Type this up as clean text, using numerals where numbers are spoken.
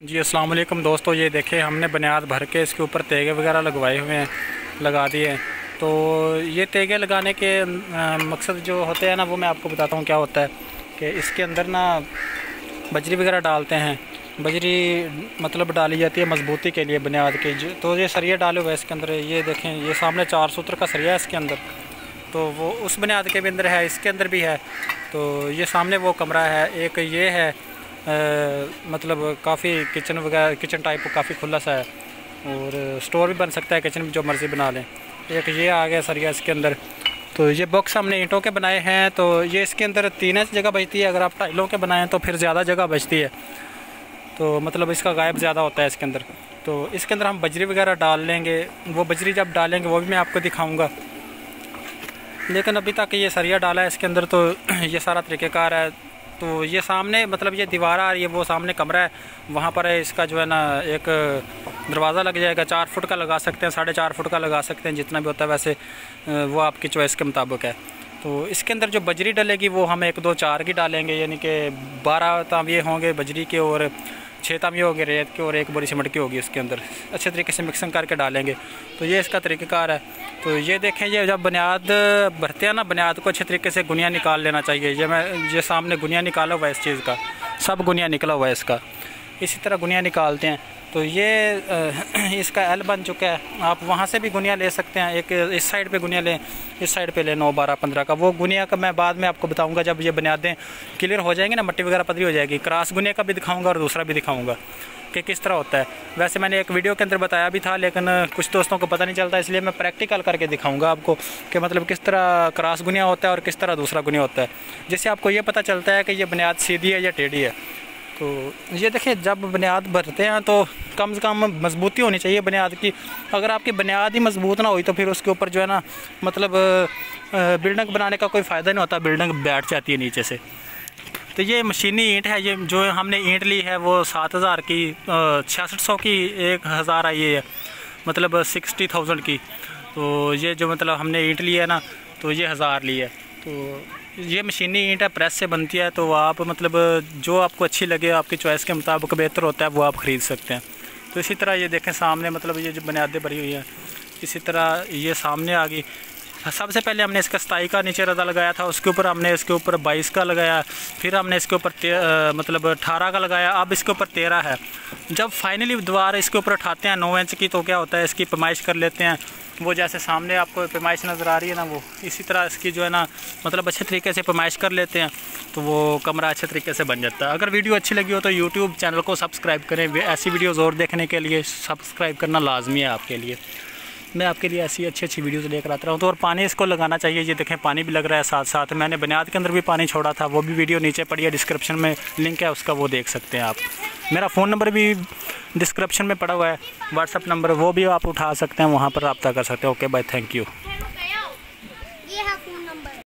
जी अस्सलाम वालेकुम दोस्तों, ये देखें हमने बुनियाद भर के इसके ऊपर तेगे वगैरह लगवाए हुए हैं, लगा दिए हैं। तो ये तेगे लगाने के मकसद जो होते हैं ना, वो मैं आपको बताता हूँ क्या होता है कि इसके अंदर ना बजरी वगैरह डालते हैं। बजरी मतलब डाली जाती है मजबूती के लिए बुनियाद के। तो ये सरिया डाले हुए हैं इसके अंदर। ये देखें, ये सामने 4 सूत्र का सरिया है इसके अंदर, तो वो उस बुनियाद के भी अंदर है, इसके अंदर भी है। तो ये सामने वो कमरा है, एक ये है मतलब काफ़ी किचन वगैरह, किचन टाइप काफ़ी खुला सा है और स्टोर भी बन सकता है, किचन भी जो मर्ज़ी बना लें। एक ये आ गया सरिया इसके अंदर। तो ये बॉक्स हमने ईंटों के बनाए हैं, तो ये इसके अंदर 3 इंच जगह बचती है। अगर आप टाइलों के बनाएं तो फिर ज़्यादा जगह बचती है, तो मतलब इसका गायब ज़्यादा होता है इसके अंदर। तो इसके अंदर हम बजरी वगैरह डाल लेंगे, वो बजरी जब डालेंगे वो भी मैं आपको दिखाऊँगा। लेकिन अभी तक ये सरिया डाला है इसके अंदर, तो ये सारा तरीक़ेकार है। तो ये सामने मतलब ये दीवार आ रही है, वो सामने कमरा है, वहाँ पर इसका जो है ना एक दरवाज़ा लग जाएगा। 4 फुट का लगा सकते हैं, 4.5 फुट का लगा सकते हैं, जितना भी होता है वैसे वो आपकी चॉइस के मुताबिक है। तो इसके अंदर जो बजरी डलेगी वो हम 1 2 4 की डालेंगे, यानी कि 12 तांबे होंगे बजरी के और 6 तांबे होंगे रेत के और 1 बोरी सीमेंट की होगी उसके अंदर। अच्छे तरीके से मिक्सिंग करके डालेंगे। तो ये इसका तरीक़ेकार है। तो ये देखें, ये जब बुनियाद भरते हैं ना, बुनियाद को अच्छे तरीके से गुनिया निकाल लेना चाहिए। ये सामने गुनिया निकाला हुआ है इस चीज़ का, सब गुनिया निकला हुआ है इसका। इसी तरह गुनिया निकालते हैं। तो ये इसका एल बन चुका है। आप वहाँ से भी गुनिया ले सकते हैं, एक इस साइड पे गुनिया लें, इस साइड पे लें 9 12 15 का। वो गुनिया का मैं बाद में आपको बताऊंगा जब ये बुनियादें क्लियर हो जाएंगी ना, मट्टी वगैरह पतली हो जाएगी। क्रॉस गुनिया का भी दिखाऊंगा और दूसरा भी दिखाऊंगा कि किस तरह होता है। वैसे मैंने एक वीडियो के अंदर बताया भी था, लेकिन कुछ दोस्तों को पता नहीं चलता, इसलिए मैं प्रैक्टिकल करके दिखाऊंगा आपको कि मतलब किस तरह क्रॉस गुनिया होता है और किस तरह दूसरा गुनिया होता है, जिससे आपको ये पता चलता है कि ये बुनियाद सीधी है या टेढ़ी है। तो ये देखिए, जब बुनियाद भरते हैं तो कम से कम मजबूती होनी चाहिए बुनियाद की। अगर आपकी बुनियाद ही मजबूत ना हुई तो फिर उसके ऊपर जो है ना मतलब बिल्डिंग बनाने का कोई फ़ायदा नहीं होता, बिल्डिंग बैठ जाती है नीचे से। तो ये मशीनी ईंट है, ये जो हमने ईंट ली है वो 7000 की, 6600 की 1000 आई है, मतलब 60,000 की। तो ये जो मतलब हमने ईंट ली है ना, तो ये 1000 ली है। तो ये मशीनी ईंट है, प्रेस से बनती है। तो आप मतलब जो आपको अच्छी लगे, आपकी चॉइस के मुताबिक बेहतर होता है, वो आप ख़रीद सकते हैं। तो इसी तरह ये देखें सामने, मतलब ये जो बुनियादें भरी हुई हैं, इसी तरह ये सामने आ गई। सबसे पहले हमने इसका 27 का नीचे रदा लगाया था, उसके ऊपर हमने इसके ऊपर 22 का लगाया, फिर हमने इसके ऊपर मतलब 18 का लगाया, अब इसके ऊपर 13 है। जब फाइनली दीवार इसके ऊपर उठाते हैं 9 इंच की, तो क्या होता है इसकी पैमाइश कर लेते हैं। वो जैसे सामने आपको पैमाइश नज़र आ रही है ना, वो इसी तरह इसकी जो है ना मतलब अच्छे तरीके से पैमाइश कर लेते हैं, तो वो कमरा अच्छे तरीके से बन जाता है। अगर वीडियो अच्छी लगी हो तो यूट्यूब चैनल को सब्सक्राइब करें। ऐसी वीडियोज़ और देखने के लिए सब्सक्राइब करना लाजमी है आपके लिए। मैं आपके लिए ऐसी अच्छी वीडियोज़ लेकर आता हूँ। तो और पानी इसको लगाना चाहिए, ये देखें पानी भी लग रहा है साथ साथ। मैंने बुनियाद के अंदर भी पानी छोड़ा था, वो भी वीडियो नीचे पड़ी है, डिस्क्रिप्शन में लिंक है उसका, वो देख सकते हैं आप। मेरा फ़ोन नंबर भी डिस्क्रिप्शन में पड़ा हुआ है, व्हाट्सअप नंबर, वो भी आप उठा सकते हैं, वहाँ पर रब्ता कर सकते हैं। Okay bye, thank you.